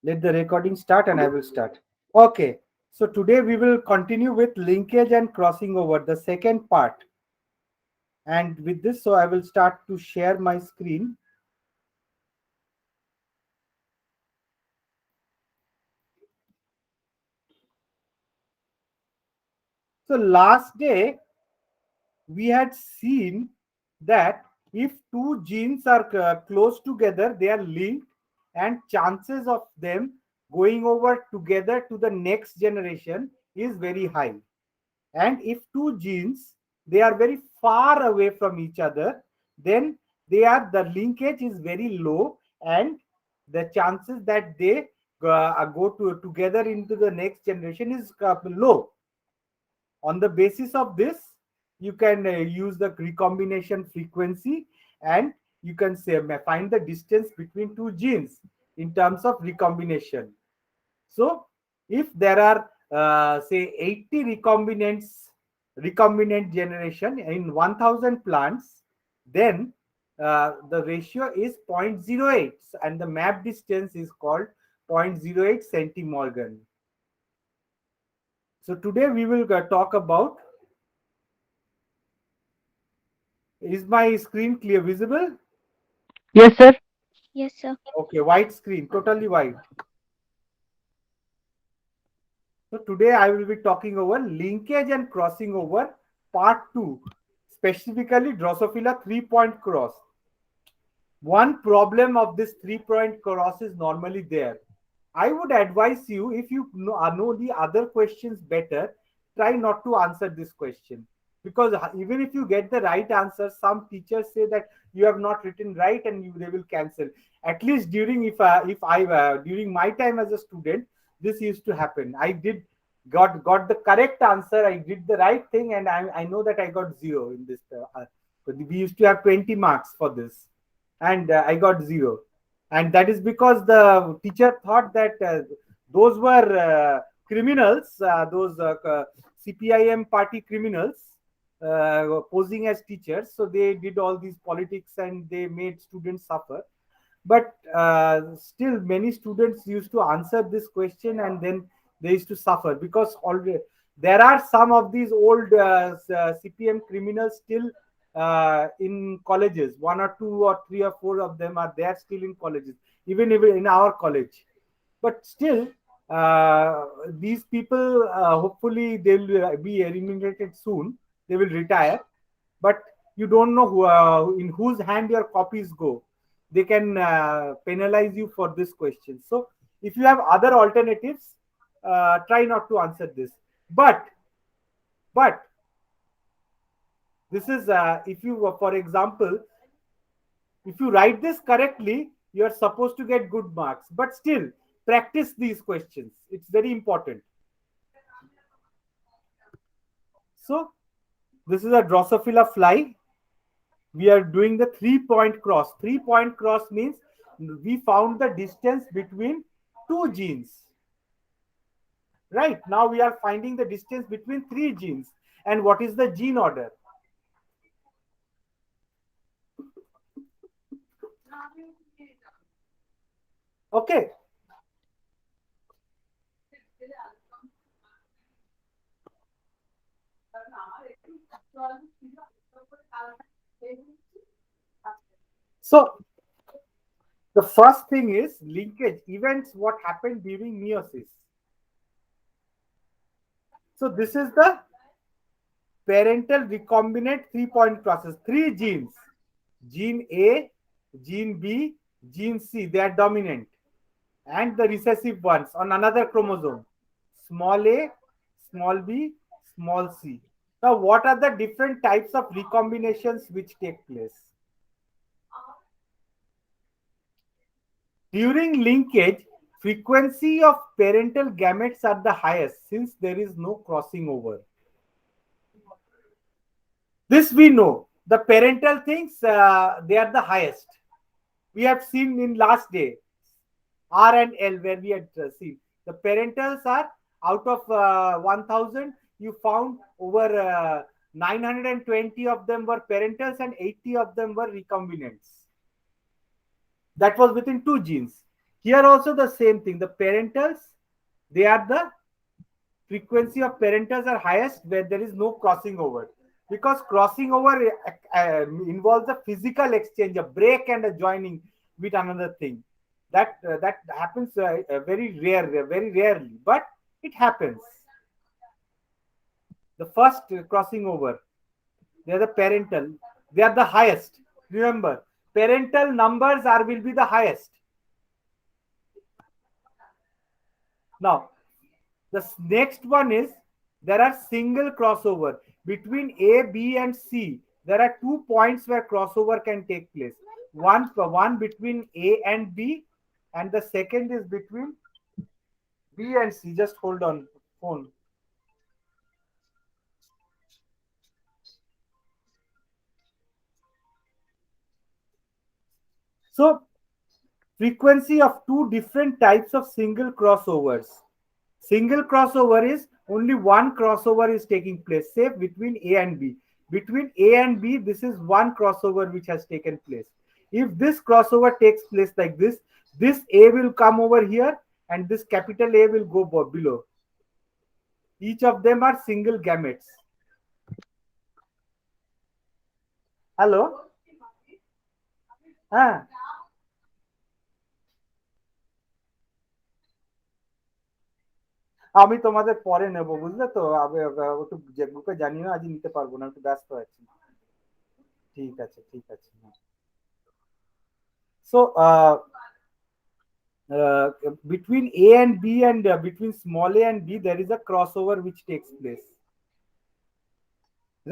Let the recording start and I will start. Okay, so today we will continue with linkage and crossing over, the second part. And with this, so I will start to share my screen. So last day, we had seen that if two genes are close together, they are linked, and chances of them going over together to the next generation is very high. And if two genes, they are very far away from each other, then the linkage is very low, and the chances that they go together into the next generation is low. On the basis of this, you can use the recombination frequency, and you can say find the distance between two genes in terms of recombination. So if there are say 80 recombinant generation in 1000 plants, then the ratio is 0.08, and the map distance is called 0.08 centimorgan. So today we will talk about, is my screen clear, visible? Yes, sir. Yes, sir. Okay, white screen, totally white. So today I will be talking over linkage and crossing over part 2, specifically Drosophila 3-point cross. One problem of this 3-point cross is normally there. I would advise you, if you know the other questions better, try not to answer this question, because even if you get the right answer, some teachers say that you have not written right, and they will cancel. At least during, if I during my time as a student, this used to happen. I did got the correct answer. I did the right thing, and I know that I got zero in this. We used to have 20 marks for this, and I got zero. And that is because the teacher thought that those were criminals, those CPIM party criminals posing as teachers. So they did all these politics and they made students suffer. But still, many students used to answer this question, and then they used to suffer, because already there are some of these old CPM criminals still in colleges. One or two or three or four of them are there still in colleges, even in our college. But still, these people, hopefully they will be eliminated soon. They will retire. But you don't know in whose hand your copies go. They can penalize you for this question. So if you have other alternatives, try not to answer this. But this is, if you, for example, if you write this correctly, you are supposed to get good marks. But still, practice these questions. It's very important. So this is a Drosophila fly. We are doing the 3-point cross. 3-point cross means we found the distance between two genes. Right now we are finding the distance between three genes. And what is the gene order? Okay. So the first thing is linkage events, what happened during meiosis. So this is the parental recombinant 3-point process. Three genes, gene A, gene B, gene C, they are dominant, and the recessive ones on another chromosome, small a, small b, small c. Now, what are the different types of recombinations which take place? During linkage, frequency of parental gametes are the highest since there is no crossing over. This we know. The parental things, they are the highest. We have seen in last day, R and L, where we had seen. The parentals are out of 1000, you found over 920 of them were parentals and 80 of them were recombinants. That was within two genes. Here also the same thing. The parentals, they are the frequency of parentals are highest where there is no crossing over, because crossing over involves a physical exchange, a break and a joining with another thing. That happens very rarely, but it happens. The first crossing over, they are the parental, they are the highest. Remember, parental numbers are will be the highest. Now, the next one is there are single crossover between A, B, and C. There are 2 points where crossover can take place. One between A and B, and the second is between B and C. Just hold on, phone. So, frequency of two different types of single crossovers. Single crossover is only one crossover is taking place, say between A and B. Between A and B, this is one crossover which has taken place. If this crossover takes place like this A will come over here and this capital A will go below. Each of them are single gametes. Hello? Ah. আমি তোমাদের পরে নেব, বুঝলে তো? একটু গ্রুপে জানিও, আজ নিতে পারবো না, একটু ব্যস্ত আছি। ঠিক আছে, ঠিক আছে। So between A and B and between small a and B, there is a crossover which takes place,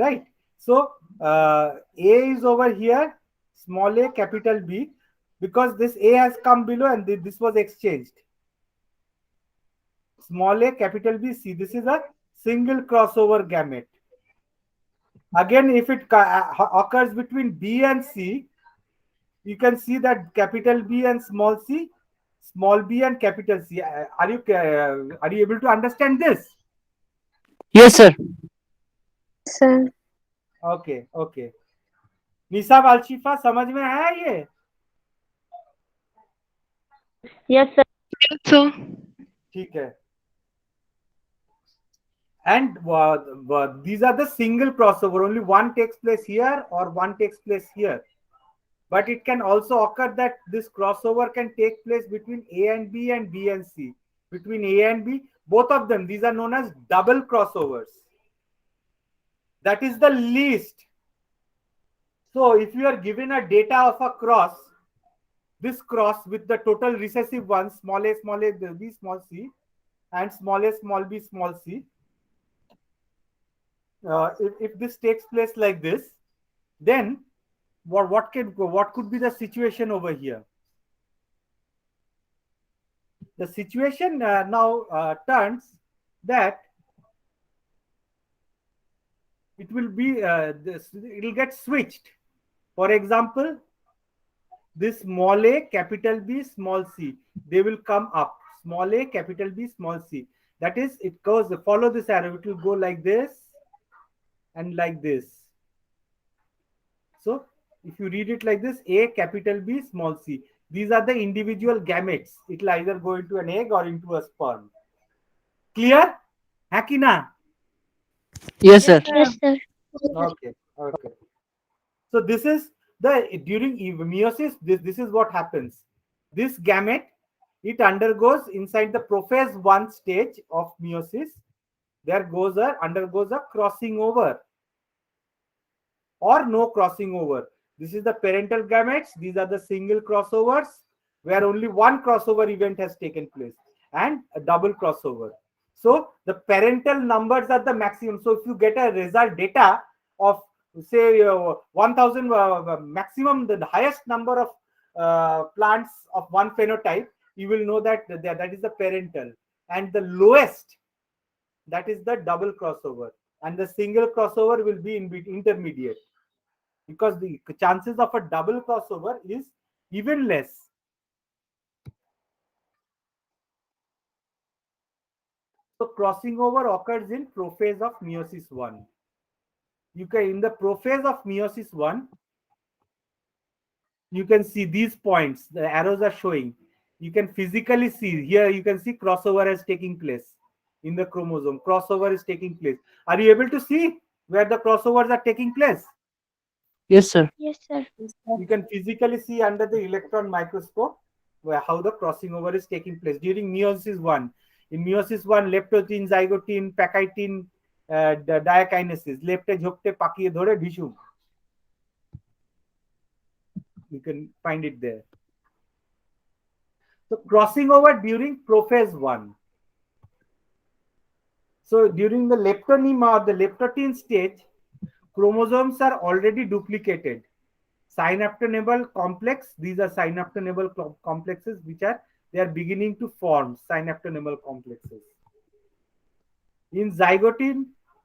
right? So A is over here, small a, capital B, because this A has come below and this was exchanged. Small a, capital B, C. This is a single crossover gamete. Again, if it occurs between B and C, you can see that capital B and small c, small b and capital C. Are you able to understand this? Yes, sir. Sir. Okay, okay. निसाब Al-Shifa समझ में आया ये? Yes, sir. So, ठीक है. And these are the single crossover. Only one takes place here or one takes place here. But it can also occur that this crossover can take place between A and B and B and C. Between A and B, both of them, these are known as double crossovers. That is the least. So if you are given a data of a cross, this cross with the total recessive ones, small b, small c, and small b, small c, if this takes place like this, then what could be the situation over here? The situation now turns that it will be it will get switched. For example, this small a, capital B, small c, they will come up. Small a, capital B, small c. That is, it goes, follow this arrow, it will go like this and like this. So if you read it like this, A, capital B, small c, these are the individual gametes. It will either go into an egg or into a sperm. Clear? Hakina? Yes, sir. Yes, sir. Okay, okay. So this is during meiosis, this is what happens. This gamete, it undergoes inside the prophase 1 stage of meiosis. There undergoes a crossing over or no crossing over. This is the parental gametes. These are the single crossovers where only one crossover event has taken place and a double crossover. So the parental numbers are the maximum. So if you get a result data of say 1000 maximum, the highest number of plants of one phenotype, you will know that that is the parental, and the lowest, that is the double crossover, and the single crossover will be in intermediate, because the chances of a double crossover is even less. So crossing over occurs in prophase of meiosis 1. You can, in the prophase of meiosis 1, you can see these points, the arrows are showing. you can physically see here, you can see crossover is taking place in the chromosome. Crossover is taking place. Are you able to see where the crossovers are taking place? Yes, sir. Yes, sir. You can physically see under the electron microscope where how the crossing over is taking place during meiosis 1. In meiosis 1, leptotin, zygotin, pakitin, diakinesis, lepte ঝোপটে পাকিয়ে ধরে ঢিসুম. You can find it there. So crossing over during prophase 1. So during the leptonym or the leptotin stage, chromosomes are already duplicated. Synaptonebal complex, these are synaptonebal complexes which are, they are beginning to form synaptonebal complexes. In zygotin,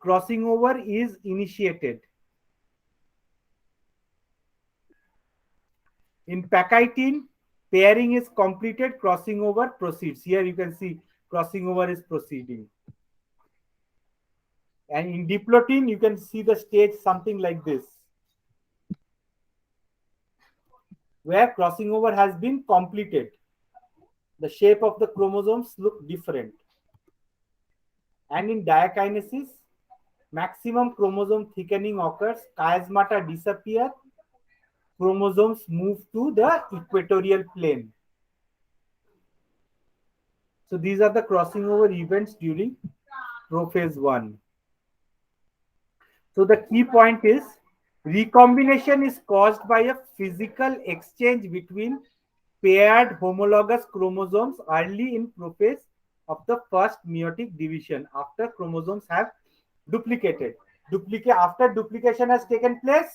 crossing over is initiated. In pakitin, pairing is completed, crossing over proceeds. Here you can see crossing over is proceeding. And in diplotin, you can see the stage something like this, where crossing over has been completed. The shape of the chromosomes look different. And in diakinesis, maximum chromosome thickening occurs, chiasmata disappear, chromosomes move to the equatorial plane. So these are the crossing over events during prophase 1. So the key point is recombination is caused by a physical exchange between paired homologous chromosomes early in prophase of the first meiotic division after chromosomes have duplicated. After duplication has taken place,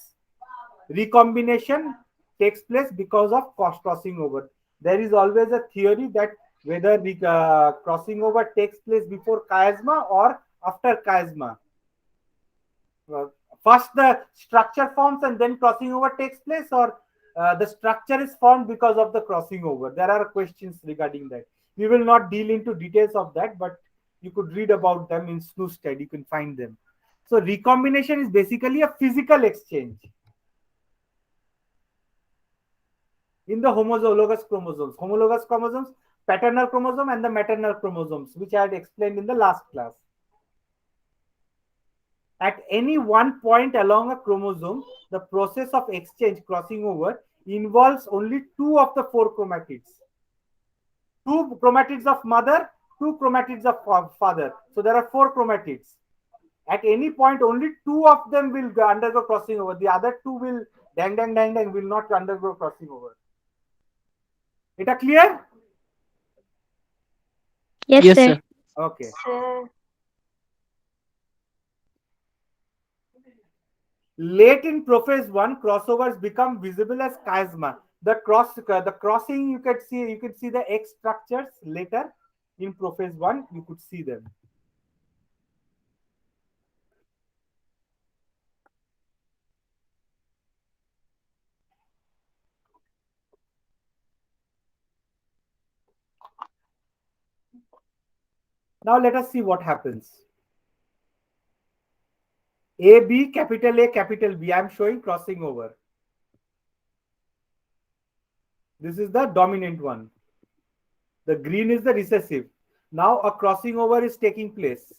recombination takes place because of crossing over. There is always a theory that whether the crossing over takes place before chiasma or after chiasma. First the structure forms and then crossing over takes place, or the structure is formed because of the crossing over. There are questions regarding that. We will not deal into details of that, but you could read about them in SNUSTED. You can find them. So recombination is basically a physical exchange in the homologous chromosomes. Homologous chromosomes, paternal chromosome and the maternal chromosomes, which I had explained in the last class. At any one point along a chromosome, the process of exchange, crossing over, involves only 2 of the 4 chromatids. 2 chromatids of mother, 2 chromatids of father. So there are 4 chromatids. At any point, only 2 of them will undergo crossing over. The other 2 will will not undergo crossing over. Is that clear? Yes, Yes, sir. sir. Okay. Sir. Late in prophase 1, crossovers become visible as chiasma. The crossing you could see the X structures later in prophase 1. You could see them. Now let us see what happens. A, B, capital A, capital B. I am showing crossing over. This is the dominant one. The green is the recessive. Now a crossing over is taking place.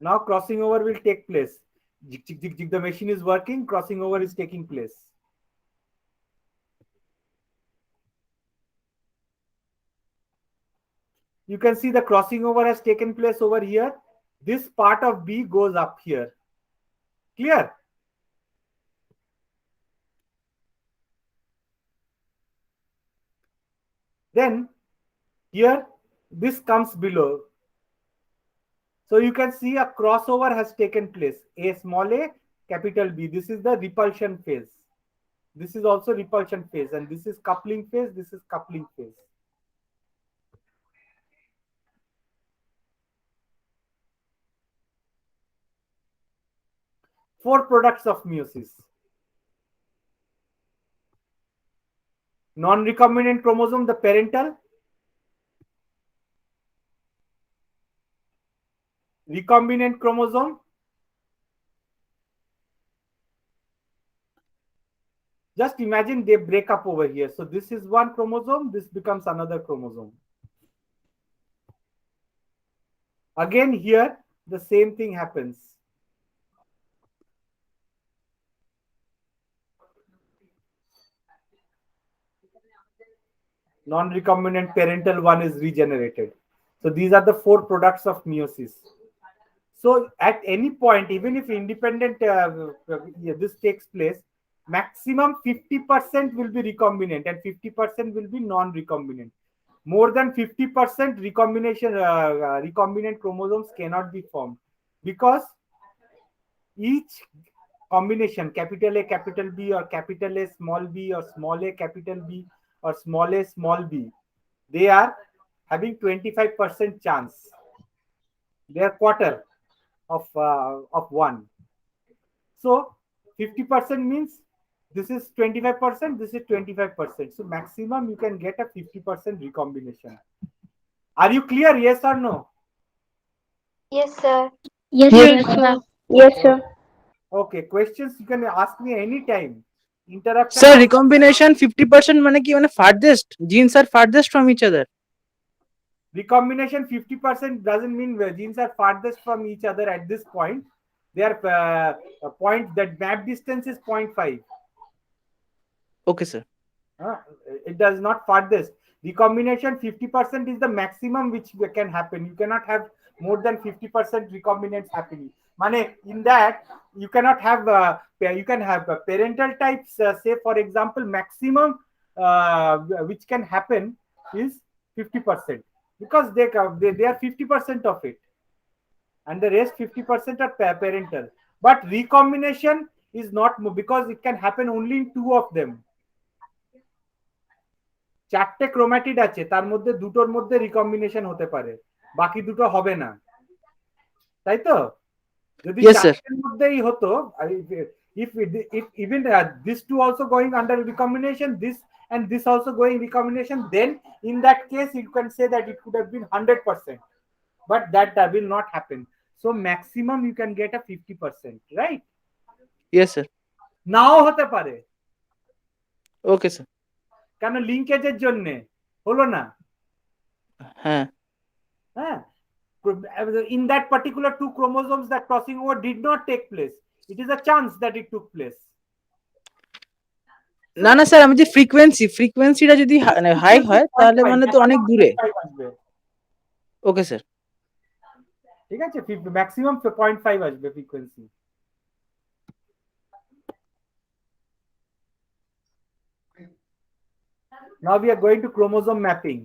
Now crossing over will take place. The machine is working, crossing over is taking place. You can see the crossing over has taken place over here. This part of B goes up here. Clear? Then here, this comes below. So you can see a crossover has taken place. A small a, capital B. This is the repulsion phase. This is also repulsion phase, and this is coupling phase. This is coupling phase. Four products of meiosis. Non-recombinant chromosome, the parental. Recombinant chromosome. Just imagine they break up over here. So this is one chromosome, this becomes another chromosome. Again here, the same thing happens. Non-recombinant parental one is regenerated. So these are the 4 products of meiosis. So at any point, even if independent this takes place, maximum 50% will be recombinant and 50% will be non-recombinant. More than 50% recombinant chromosomes cannot be formed because each combination, capital A, capital B, or capital A, small b, or small a, capital B, or small a, small b, they are having 25% chance. They are quarter of 1. So 50% means this is 25%, this is 25%. So maximum you can get a 50% recombination. Are you clear? Yes or no? Yes, sir. Yes, sir. Yes, sir. Okay, questions you can ask me anytime. Interruption. sir, recombination 50% মানে কি মানে farthest genes are farthest from each other. Recombination 50% doesn't mean genes are farthest from each other at this point. They are a point that map distance is 0.5. Okay, sir. It does not farthest. Recombination 50% is the maximum which can happen. You cannot have more than 50% recombinants happening. Mane, in that you cannot have you can have parental types. Say for example, maximum which can happen is 50% because they are 50% of it, and the rest 50% are parental. But recombination is not because it can happen only in 2 of them. 4টে ক্রোম্যাটিড আছে, তার মধ্যে দুটোর মধ্যে recombination হতে পারে, বাকি দুটো হবে না, তাই তো? যদি 4টের মধ্যেই হতো, if even this two also going under recombination, this and this also going recombination, then in that case you can say that it could have been 100%, but that will not happen. So maximum you can get a 50%, right? Yes, sir. নাও হতে পারে। Okay, sir. কেন? লিঙ্কেজের জন্য হলো না। হ্যাঁ। হ্যাঁ, in that particular 2 chromosomes that crossing over did not take place. It is a chance that it took place. না না স্যার, আমি যে ফ্রিকোয়েন্সিটা যদি হাই হয় তাহলে মানে তো অনেক দূরে। ওকে স্যার, ঠিক আছে, ম্যাক্সিমাম 0.5 আসবে frequency. Now we are going to chromosome mapping.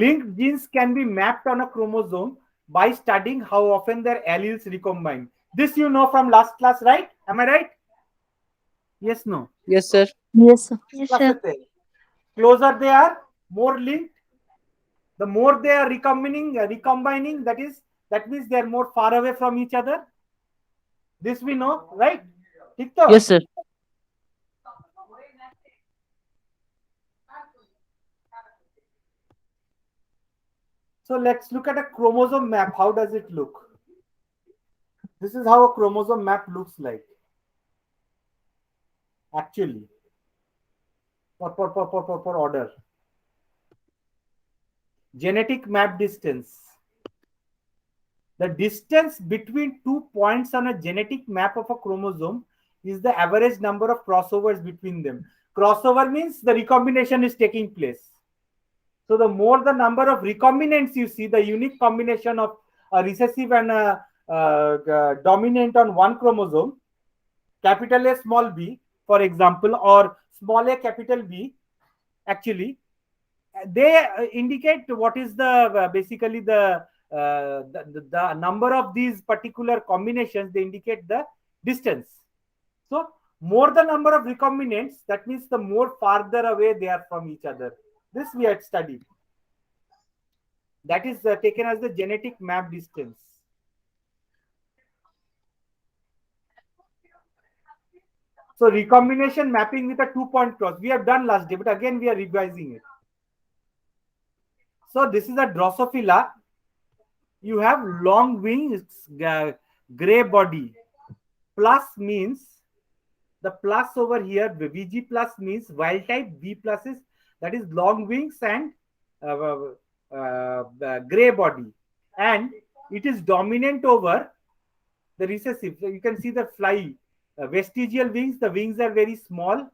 Linked genes can be mapped on a chromosome by studying how often their alleles recombine. This you know from last class, right? Am I right? Yes, no? yes sir. Yes, sir. Yes, sir. Closer they are, more linked. The more they are recombining, that means they are more far away from each other. This we know, right? Yes sir. So let's look at a chromosome map. How does it look? This is how a chromosome map looks like. Actually, for order. Genetic map distance. The distance between 2 points on a genetic map of a chromosome is the average number of crossovers between them. Crossover means the recombination is taking place. So the more the number of recombinants you see, the unique combination of a recessive and a dominant on one chromosome, capital A, small b, for example, or small a, capital B, actually, they indicate what is the basically the number of these particular combinations. They indicate the distance. So more the number of recombinants, that means the more farther away they are from each other. This we had studied. That is taken as the genetic map distance. So recombination mapping with a 2-point cross we have done last day, but again we are revising it. So this is a Drosophila. You have long wings, gray body. Plus means The plus over here, the VG plus means wild type, V plus is that is long wings and gray body, and it is dominant over the recessive. So you can see the fly vestigial wings. The wings are very small,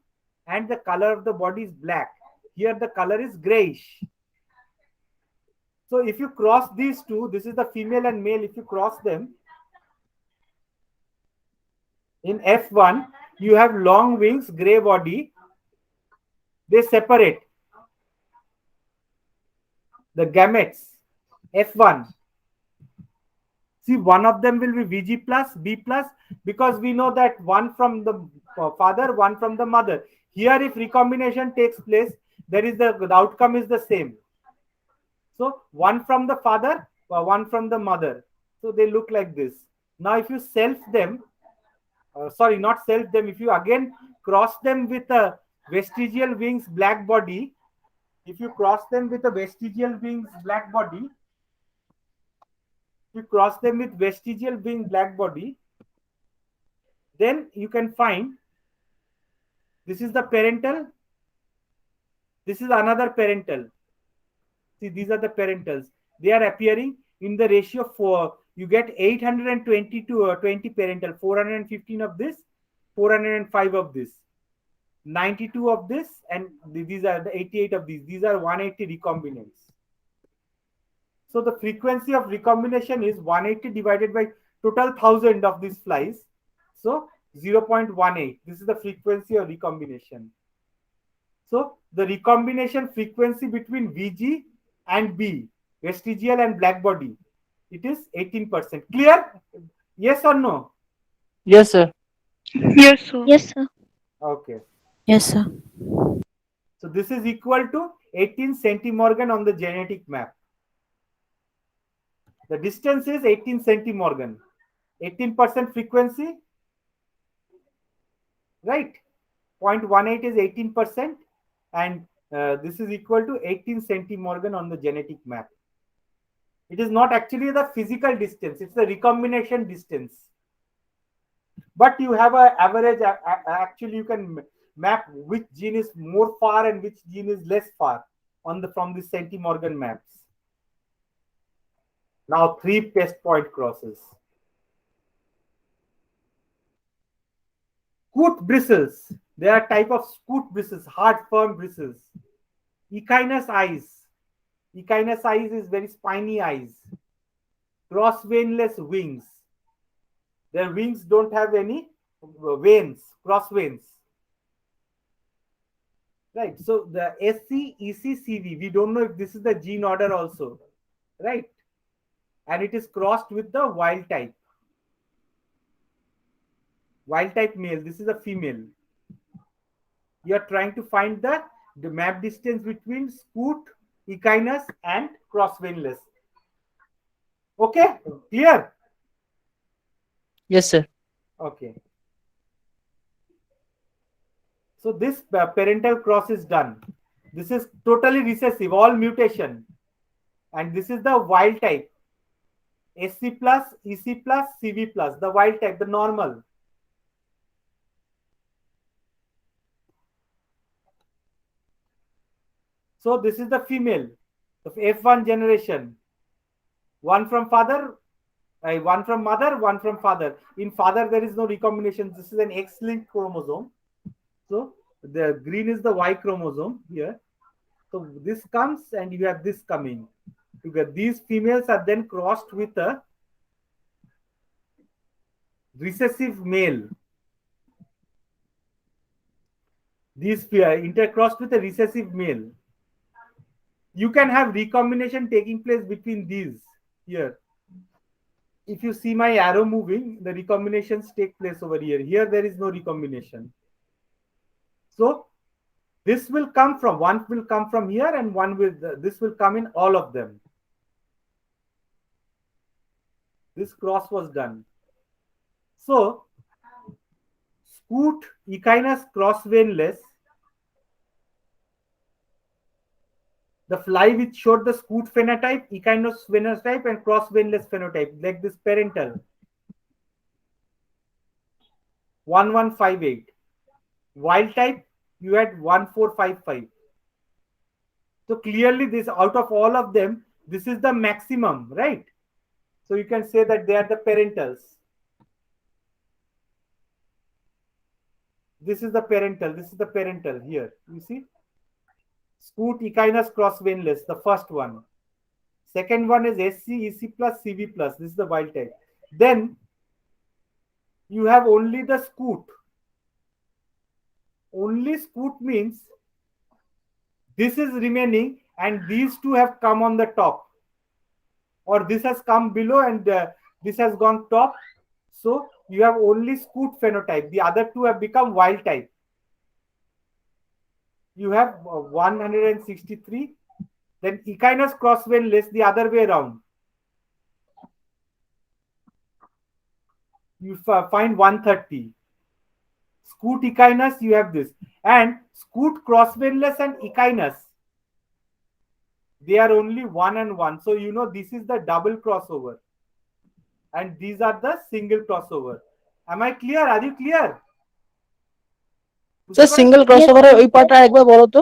and the color of the body is black. Here the color is grayish. So if you cross these two, this is the female and male. If you cross them in F1, you have long wings, gray body. They separate the gametes. F1. See, one of them will be VG plus, B plus, because we know that one from the father, one from the mother. Here, if recombination takes place, there is the outcome is the same. So one from the father, one from the mother. So they look like this. Now, if you self them, sorry, not self them. If you again cross them with a vestigial wings black body, if you cross them with a vestigial wings black body, you cross them with vestigial wing black body, then you can find this is the parental, this is another parental. See, these are the parentals. They are appearing in the ratio 4. You get 820 to 20 parental, 415 of this, 405 of this, 92 of this, and these are the 88 of these. These are 180 recombinants. So the frequency of recombination is 180 divided by total 1000 of these flies. So 0.18. This is the frequency of recombination. So the recombination frequency between VG and B, vestigial and black body, it is 18%. Clear? Yes or no? Yes, sir. Yes, sir. Yes, sir. Okay. Yes, sir. So this is equal to 18 centimorgan on the genetic map. The distance is 18 centimorgan. 18% frequency, right? 0.18 is 18%, and this is equal to 18 centimorgan on the genetic map. It is not actually the physical distance, it's the recombination distance. But you have an average, actually you can map which gene is more far and which gene is less far on the from the centimorgan maps. Now 3 test point crosses. Scoot bristles. There are type of scoot bristles, hard firm bristles. Echinus eyes. Echinus eyes is very spiny eyes. Cross veinless wings. Their wings don't have any veins, cross veins. Right. So the SC, EC, CV, we don't know if this is the gene order also. Right. And it is crossed with the wild type. Wild type male. This is a female. You are trying to find the map distance between scoot, echinus, and cross veinless. Okay, clear? Yes, sir. Okay. So this parental cross is done. This is totally recessive, all mutation. And this is the wild type. SC plus, EC plus, CV plus, the wild type, the normal. So this is the female of F1 generation. One from father, one from mother, one from father. In father, there is no recombination. This is an X-linked chromosome. So the green is the Y chromosome here. So this comes and you have this coming. You get these females are then crossed with a recessive male. These intercrossed with a recessive male. You can have recombination taking place between these here. If you see my arrow moving, the recombinations take place over here. Here there is no recombination. So this will come from, one will come from here and one will, this will come in all of them. This cross was done. So scoot, echinus, cross veinless. The fly which showed the scoot phenotype, echinus phenotype, and cross veinless phenotype, like this parental. 1158. Wild type, you had 1455. So clearly this, out of all of them, this is the maximum, right? So you can say that they are the parentals. This is the parental. This is the parental here. You see? Scoot Echinus cross veinless, the first one. Second one is SC, EC plus, CV plus. This is the wild type. Then you have only the scoot. Only scoot means this is remaining and these two have come on the top. Or this has come below and this has gone top. So you have only scoot phenotype. The other two have become wild type. You have 163. Then Echinus cross veinless the other way around. You find 130. Scoot Echinus, you have this. And scoot cross veinless and Echinus, they are only 1 and 1. So you know this is the double crossover. And these are the single crossover. Am I clear? Are you clear? Sir single ক্রসওভারের ওই পার্টটা একবার বলো তো।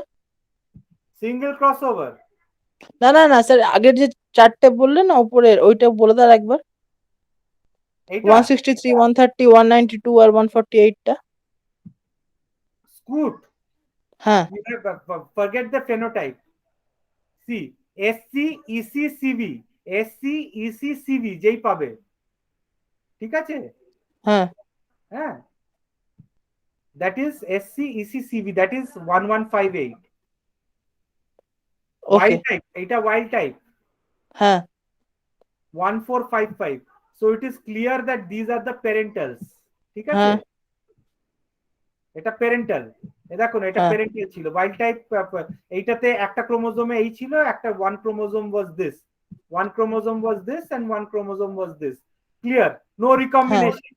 Single crossover না না না sir, আগের যে চারটে বললেন না উপরের, ওইটা বলে দেন একবার। 163, 130, 192 আর 148 টা। Scoot. হ্যাঁ। Forget the phenotype. See, SC, EC, CV. SC, EC, CV যেই পাবে। ঠিক আছে? হ্যাঁ। হ্যাঁ। That is SC, EC, CV. That is 1158. Wild type. এটা wild type. হ্যাঁ। 1455. So it is clear that these are the parentals. ঠিক আছে? এটা প্যারেন্টাল। দেখো না, এটা প্যারেন্টাল ছিল। ওয়াইল্ড টাইপ এইটাতে একটা ক্রোমোজোমে এই ছিল, একটা one chromosome was this, one chromosome was this and one chromosome was this. Clear? No recombination.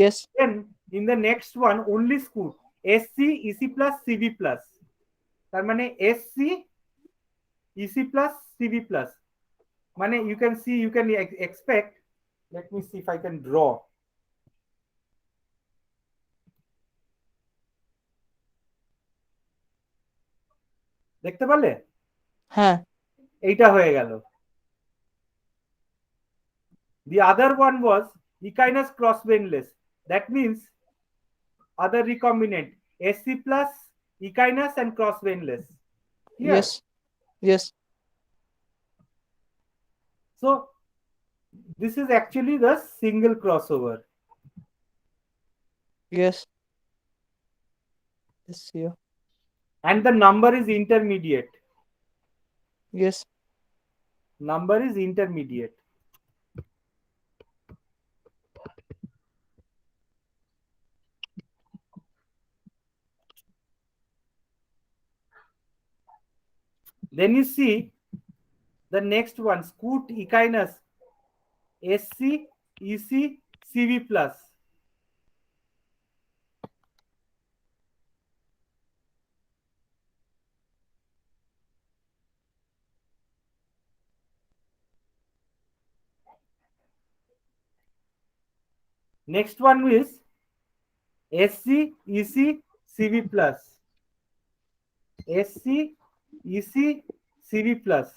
Yes. Then in the next one only scoot, SC, EC plus, CV plus. তার মানে SC, EC plus, CV plus. মানে you can see, you can expect, let me see if I can draw. দেখতে পারলে? হ্যাঁ। এইটা হয়ে গেল। The other one was Echinus cross veinless. That means other recombinant SC plus, Echinus and cross veinless. Yes. Yes. So this is actually the single crossover. Yes. Yes. Yeah. And the number is intermediate. Yes. Number is intermediate. Then you see the next one, Scoot Echinus, SC, EC, CV plus. Next one is SC, EC, CV plus. SC, EC, CV plus.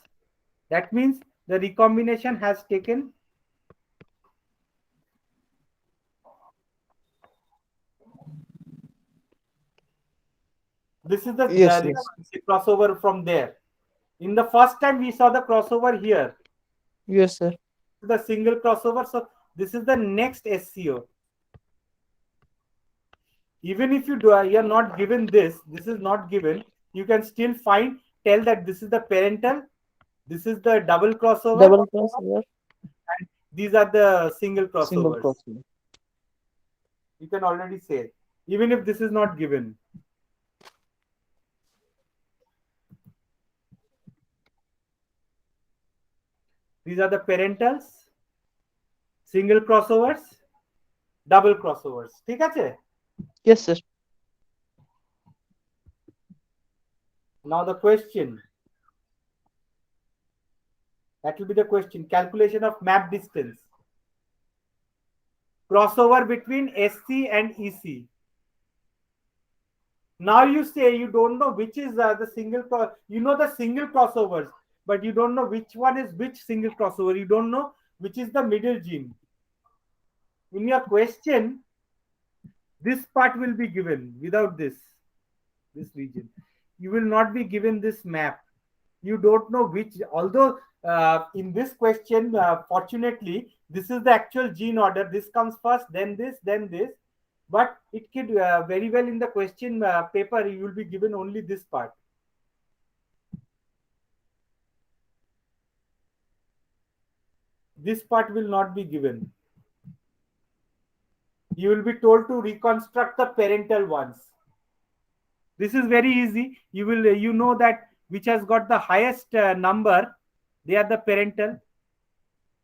That means the recombination has taken this is the, the crossover from there. In the first time we saw the crossover here. Yes, sir. The single crossover. So this is the next SCO. Even if you do, you are not given this, this is not given, you can still tell that this is the parental, this is the double crossover, and these are the single crossovers. You can already say, even if this is not given. These are the parentals, single crossovers, double crossovers. ঠিক আছে? Yes, sir. Now the question. That will be the question. Calculation of map distance. Crossover between SC and EC. Now you say you don't know which is the single cross. You know the single crossovers, but you don't know which one is which single crossover. You don't know which is the middle gene. In your question, this part will be given. Without this region, you will not be given this map. You don't know which, although in this question, fortunately, this is the actual gene order. This comes first, then this. But it could very well in the question paper, you will be given only this part. This part will not be given. You will be told to reconstruct the parental ones. This is very easy. You know that which has got the highest number, they are the parental.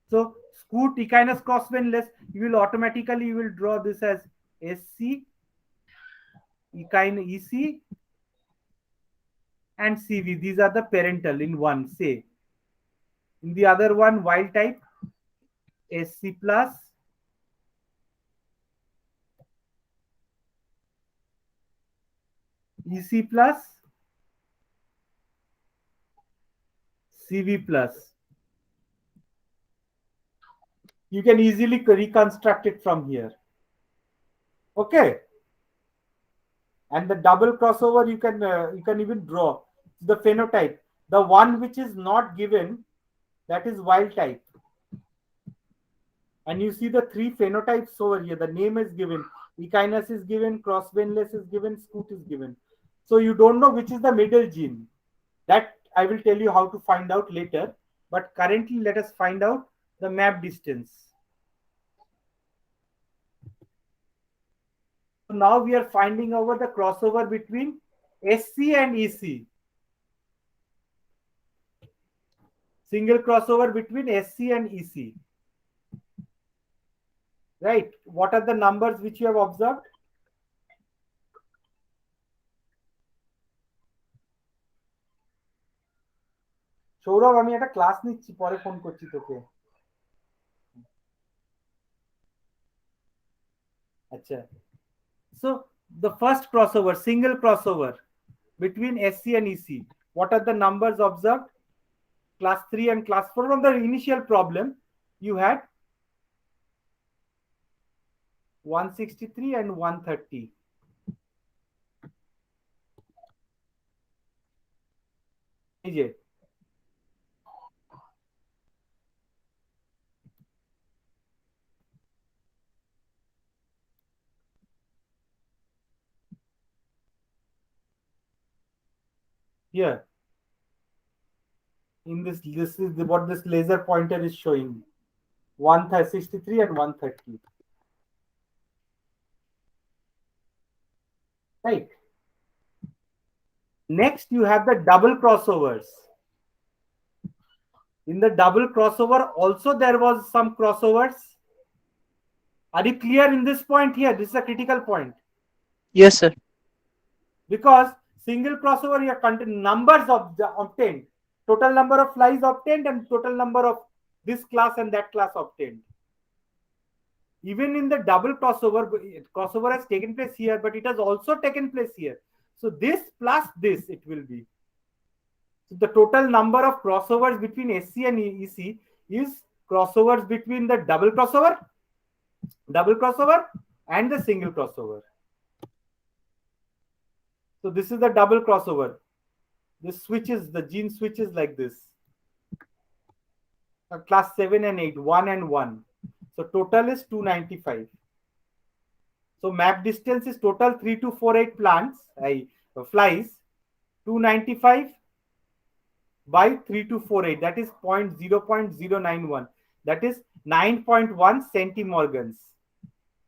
So scoot echinus crossvenless, you will draw this as SC, echin EC, and CV. These are the parental in one, say. In the other one, wild type, SC plus, EC plus, CV plus. You can easily reconstruct it from here. Okay. And the double crossover, you can even draw the phenotype. The one which is not given, that is wild type. And you see the three phenotypes over here. The name is given, echinus is given, crossvenless is given, scoot is given. So you don't know which is the middle gene. That I will tell you how to find out later. But currently, let us find out the map distance. So now we are finding over the crossover between SC and EC. Single crossover between SC and EC. Right. What are the numbers which you have observed? Sourav, আমি একটা class নিচ্ছি, পরে phone করছি তোকে। আচ্ছা। So the first crossover, single crossover between SC and EC. What are the numbers observed? Class 3 and class 4. From the initial problem, you had 163 and 130. Here. In this is what this laser pointer is showing. 163 and 130. Right. Next, you have the double crossovers. In the double crossover, also there was some crossovers. Are you clear in this point here? This is a critical point. Yes, sir. Because single crossover, you have numbers obtained. Total number of flies obtained and total number of this class and that class obtained. Even in the double crossover has taken place here, but it has also taken place here. So this plus this, it will be. So the total number of crossovers between SC and EC is crossovers between the double crossover and the single crossover. So this is the double crossover. This switches, the gene switches like this. Class 7 and 8, 1 and 1. So total is 295. So map distance is total 3248 flies. 295 by 3248. That is 0.091. That is 9.1 centimorgans.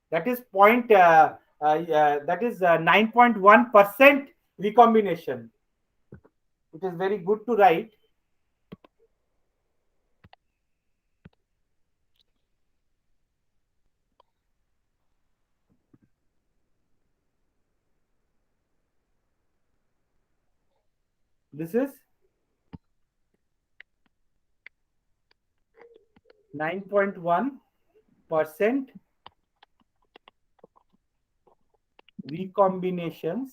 That is 9.1% recombination. It is very good to write. This is 9.1% recombinations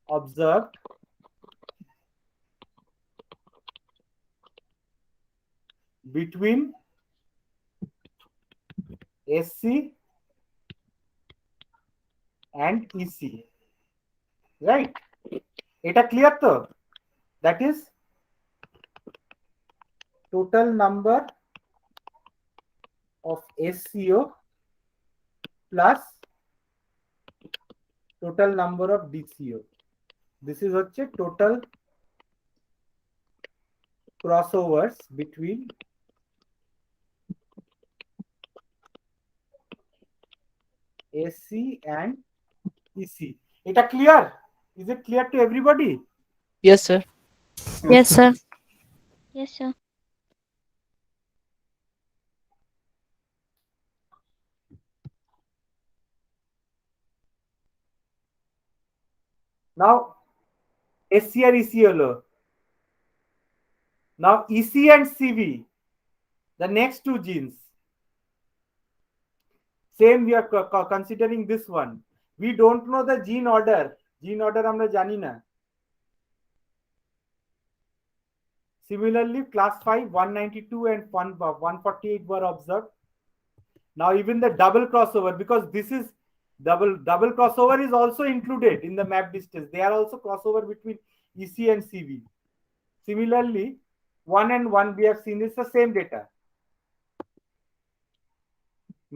observed between SC and EC, right? Eta clear to? That is total number of SCO plus total number of DCO. This is হচ্ছে total crossovers between SC and EC. Eta clear? Is it clear to everybody? Yes, sir. Yes, sir. Yes, sir. Now SC R EC হলো। Now EC and CV, the next two genes. Same, we are considering this one. We don't know the gene order. Gene order আমরা জানি না। Similarly, class 5, 192 and 148 were observed. Now even the double crossover, because this is double crossover is also included in the map distance. They are also crossover between EC and CV. Similarly, 1 and 1 we have seen is the same data.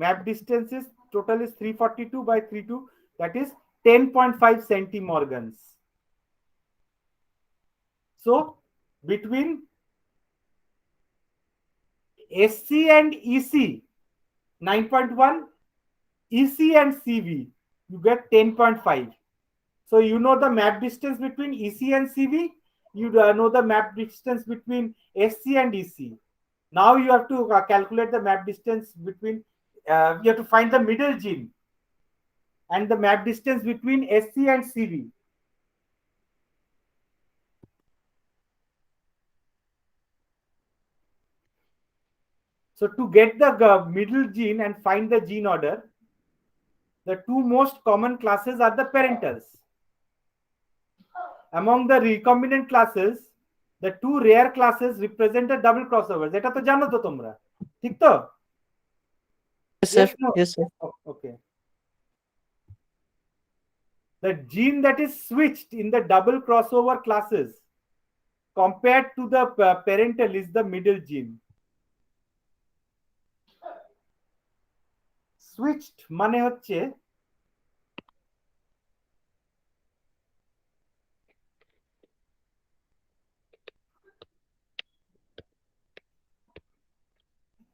Map distance is total is 342 by 32, that is 10.5 centimorgans. So between SC and EC 9.1, EC and CV you get 10.5. So you know the map distance between EC and CV, you know the map distance between SC and EC. Now you have to calculate the map distance between you have to find the middle gene and the map distance between SC and CV. So to get the middle gene and find the gene order, the two most common classes are the parentals. Among the recombinant classes, the two rare classes represent the double crossovers. এটা তো জানো তো তোমরা, ঠিক তো? Yes, sir. Yes, no? Yes, sir. Oh, okay. The gene that is switched in the double crossover classes compared to the parental is the middle gene. Switched মানে হচ্ছে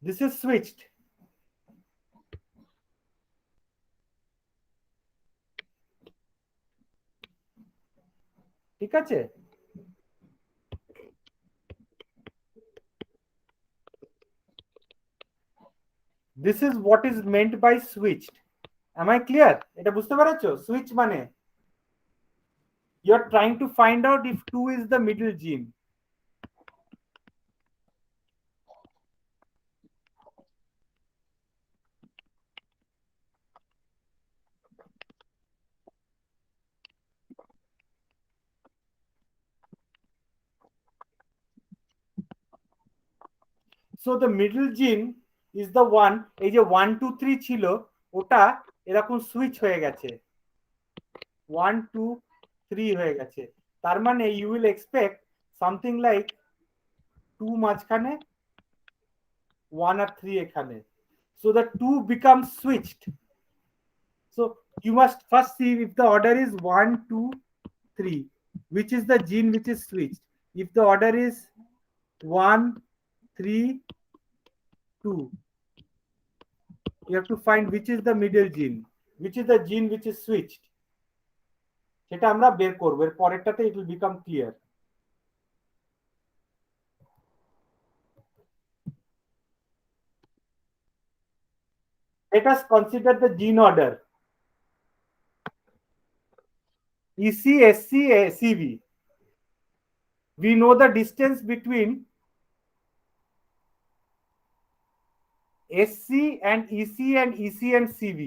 this is switched. ঠিক আছে? This is what is meant by switched. Am I clear? এটা বুঝতে পারছো? Switch মানে you are trying to find out if 2 is the middle gene. So the middle gene is the one, এই যে 1 2 3 ছিল ওটা এরকম সুইচ হয়ে গেছে, 1 2 3 হয়ে গেছে। তার মানে you will expect something like 2 মাঝখানে 1 আর 3 এখানে, so the 2 becomes switched. So you must first see if the order is 1 2 3, which is the gene which is switched. If the order is 1 3 2, you have to find which is the middle gene, which is the gene which is switched. সেটা আমরা বের করব, এর পরেরটাতে it will become clear. Let us consider the gene order. EC, SC, CV. We know the distance between SC and EC and EC and CV.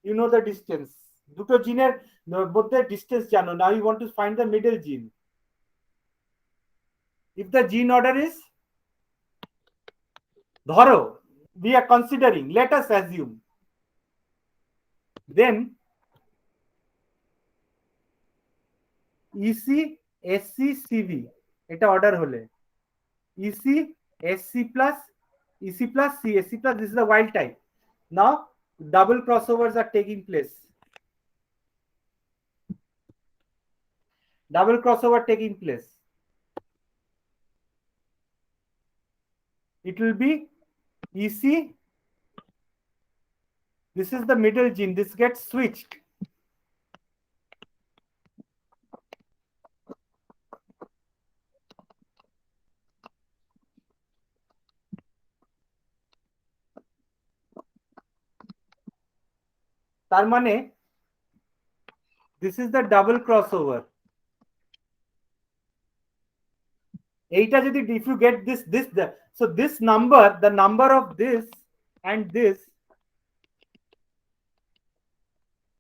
You know the distance. দুটো জিনের মধ্যে distance জানো, now you want to find the middle gene. If the gene order is, ধরো, we are considering, let us assume, then EC SC CV এটা order হলে EC SC plus EC plus CSC plus, this is the wild type. Now double crossovers are taking place. Double crossover taking place. It will be EC. This is the middle gene. This gets switched. তার মানে this is the double crossover. এইটা যদি, if you get this so this number, the number of this and this,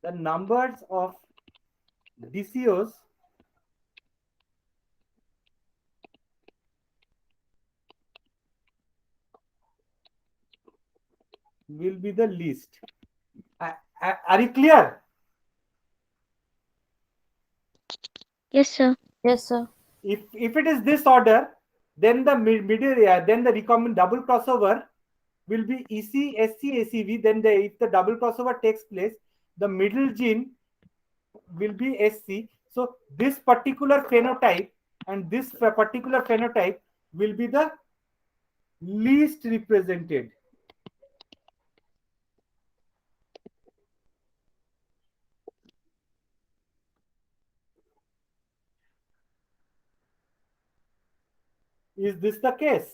the numbers of DCOs will be the least. Are you clear? Yes, sir. Yes, sir. If it is this order, then the middle, then the recombinant double crossover will be EC SC ACV. Then if the double crossover takes place, the middle gene will be SC. So this particular phenotype and this particular phenotype will be the least represented. Is this the case?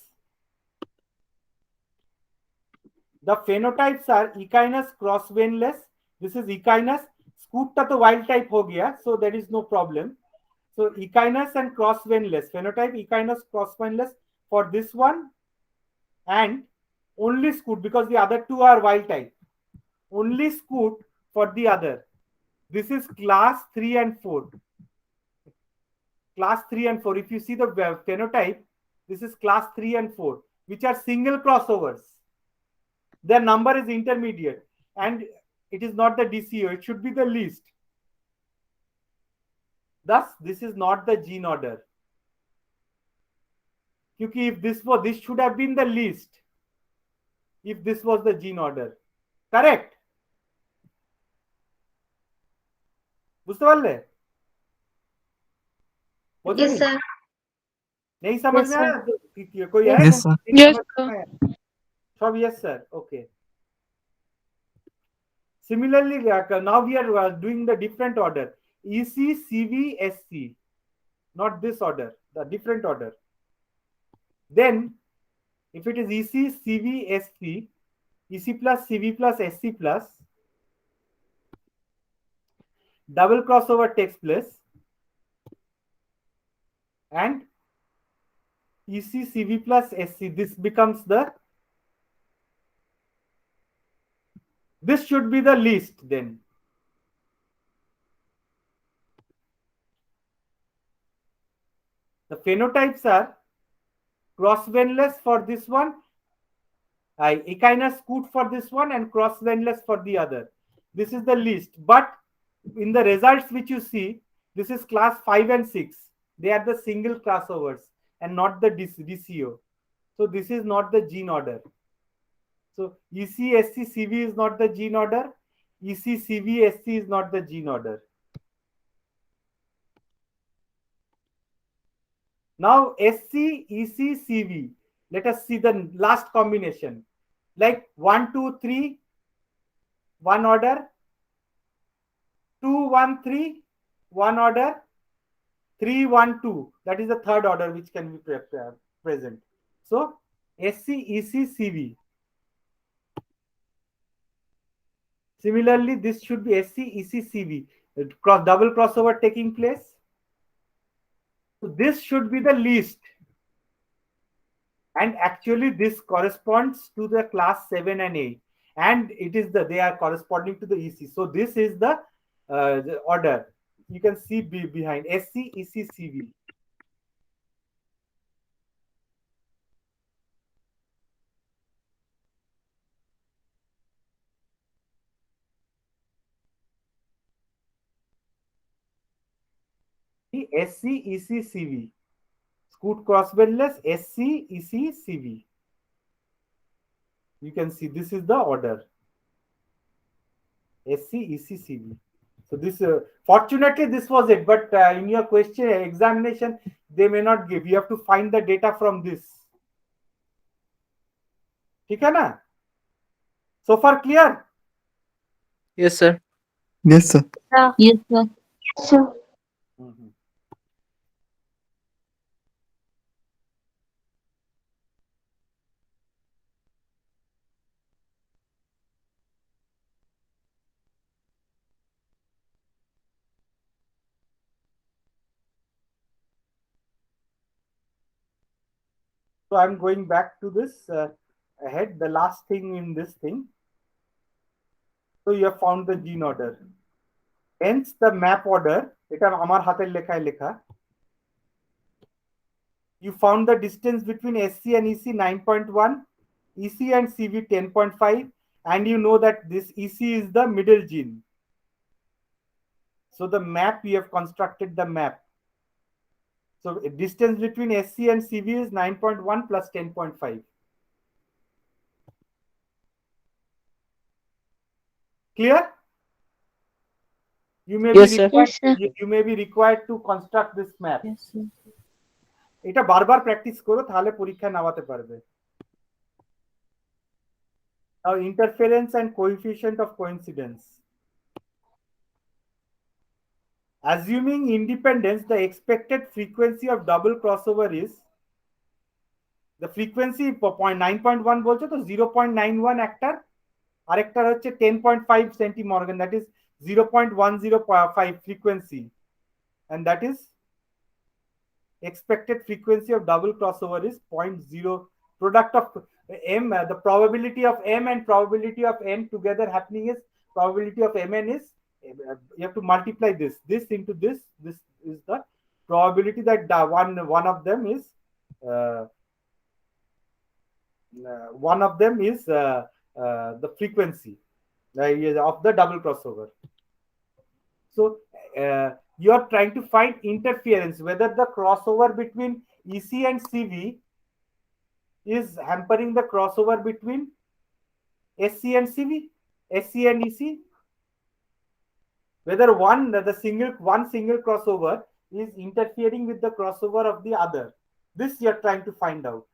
The phenotypes are echinus cross veinless. This is echinus. Scoot ta to wild type ho gaya, so there is no problem. So echinus and cross veinless. Phenotype echinus cross veinless for this one, and only scoot because the other two are wild type. Only scoot for the other. This is class 3 and 4. Class 3 and 4. If you see the phenotype, this is class 3 and 4, which are single crossovers. Their number is intermediate and it is not the DCO. It should be the least. Thus, this is not the gene order. Because if this should have been the least if this was the gene order. Correct? বুঝতে পারলে? Yes, sir. नहीं समझ में आया? कोई है? Yes, sir. Yes, sir. सब yes, sir. Okay. Similarly, now we are doing the different order. EC, CV, SC. Not this order, the different order. Then, if it is EC, CV, SC, EC plus, CV plus, SC plus, double crossover takes place, and EC, CV plus, SC, this becomes this should be the least then. The phenotypes are cross veinless for this one, echinus scoot for this one, and cross veinless for the other. This is the least, but in the results which you see, this is class 5 and 6. They are the single crossovers and not the DCO. So this is not the gene order. So EC, SC, CV is not the gene order. EC, CV, SC is not the gene order. Now SC, EC, CV. Let us see the last combination. Like 1, 2, 3, one order. 2, 1, 3, one order. 3, 1, 2. That is the third order which can be present. So SC, EC, CV. Similarly, this should be SC, EC, CV. Double crossover taking place. So this should be the least. And actually this corresponds to the class 7 and 8. And it is they are corresponding to the EC. So this is the the order. You can see behind SC, EC, CV. SC, EC, CV. Scoot crossbeltless SC, EC, CV. You can see this is the order. SC, EC, CV. So this, fortunately, this was it. But in your question examination, they may not give. You have to find the data from this. ठीक है ना? So far clear? Yes, sir. Yes, sir. Yes, sir. Yes, sir. Mhm. So I'm going back to this ahead. The last thing in this thing. So you have found the gene order. Hence the map order. এটা আমার হাতের লেখায় লেখা. You found the distance between SC and EC 9.1, EC and CV 10.5, and you know that this EC is the middle gene. So the map, you have constructed the map. So distance between SC and CV is 9.1 plus 10.5. Clear? You may Yes, be sir. required, Yes, sir. you may be required to construct this map. Yes, sir. এটা বারবার practice করো, তাহলে পরীক্ষা নামাতে পারবে। Now interference and coefficient of coincidence. Assuming independence, the expected frequency of double crossover is the frequency 9.1 বলছো তো 0.91 একটার, আরেকটার হচ্ছে 10.5 centimorgan, that is 0.105 frequency, and that is expected frequency of double crossover is 0.0 product of m, the probability of m and probability of n together happening is probability of mn is, you have to multiply this into this is the probability that one of them is the frequency of the double crossover. So you are trying to find interference, whether the crossover between EC and CV is hampering the crossover between SC and CV, SC and EC, whether one single crossover is interfering with the crossover of the other. This you are trying to find out,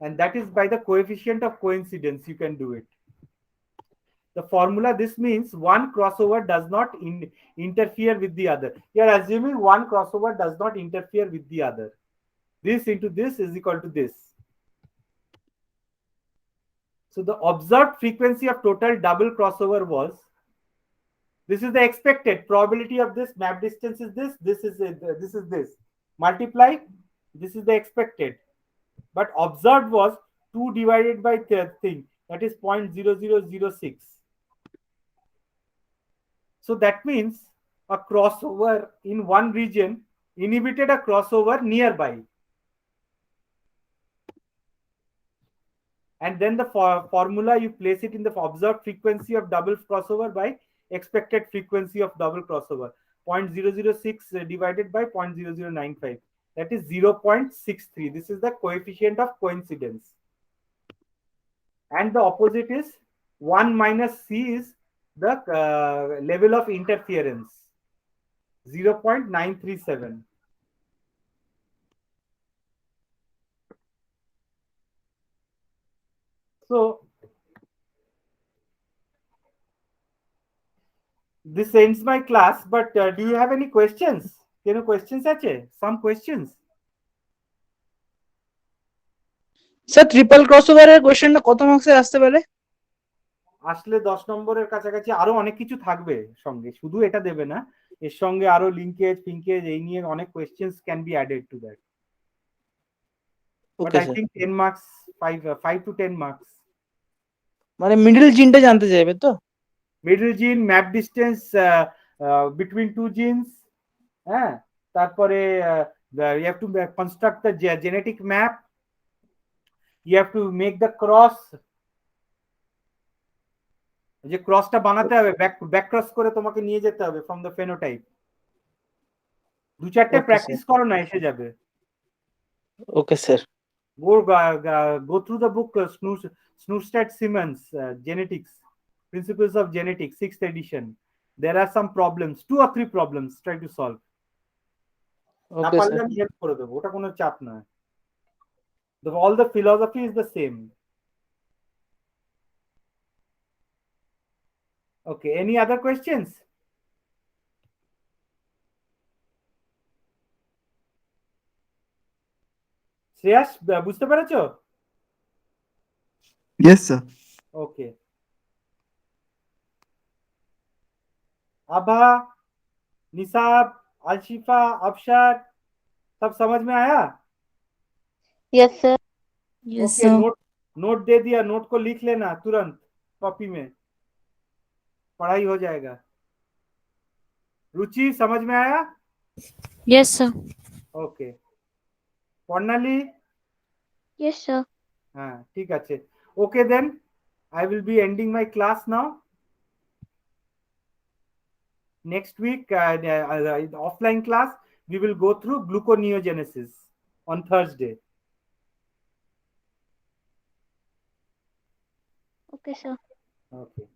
and that is by the coefficient of coincidence you can do it. The formula, this means one crossover does not interfere with the other. You are assuming one crossover does not interfere with the other. This into this is equal to this. So the observed frequency of total double crossover was, this is the expected probability of this map distance is this is this multiply, this is the expected, but observed was 2 divided by the thing, that is 0.0006. So that means a crossover in one region inhibited a crossover nearby. And then the formula, you place it in the observed frequency of double crossover by expected frequency of double crossover. 0.006 divided by 0.0095. That is 0.63. This is the coefficient of coincidence. And the opposite is 1 minus C is the level of interference, 0.937. So this ends my class, but do you have any questions? Any questions আছে? Some questions? Sir triple ক্রসওভারের কোশ্চেনটা কত মার্কসে আসতে পারে? আসলে 10 নম্বরের কাছাকাছি আরো অনেক কিছু থাকবে সঙ্গে, শুধু এটা দেবে না, এর সঙ্গে আরো লিংকেজ ফিংকেজ এই নিয়ে অনেক questions can be added to that. But okay I sir, think 10 marks, 5 to 10 marks. মানে মিডল জিনটা জানতে চাইবে তো? Middle gene, map distance between two genes, হ্যাঁ, তারপরে you have to construct the genetic map, you have to make the cross, যে ক্রসটা বানাতে হবে, ব্যাক ক্রস করে তোমাকে নিয়ে যেতে হবে ফ্রম দ্য ফেনোটাইপ। দু চারটে Okay, প্র্যাকটিস করো না, এসে যাবে। Okay sir. Go through the book Snoostat Simmons, Genetics, Principles of Genetics, 6th edition. There are some problems, 2 or 3 problems, try to solve. না ওকে পারলে স্যার। আমি হেল্প করে দেবো, ওটা কোনো চাপ নয়। All the philosophy is the same. Okay, any other questions? Shreyas, বুঝতে পেরেছো? Yes, sir. Okay. Abha, Nisab, Alshifa, Abshar, सब समझ में आया? Yes, sir. Yes, okay, sir. Note दे दिया, नोट को लिख लेना तुरंत कॉपी में, पढ़ाई हो जाएगा। रुचि, समझ में आया? Yes, sir. ओके। प्रणाली? Yes, sir. हाँ, ठीक আছে। Okay, then I will be ending my class now. Next week, offline class, we will go through gluconeogenesis on Thursday. Okay, sir. Okay.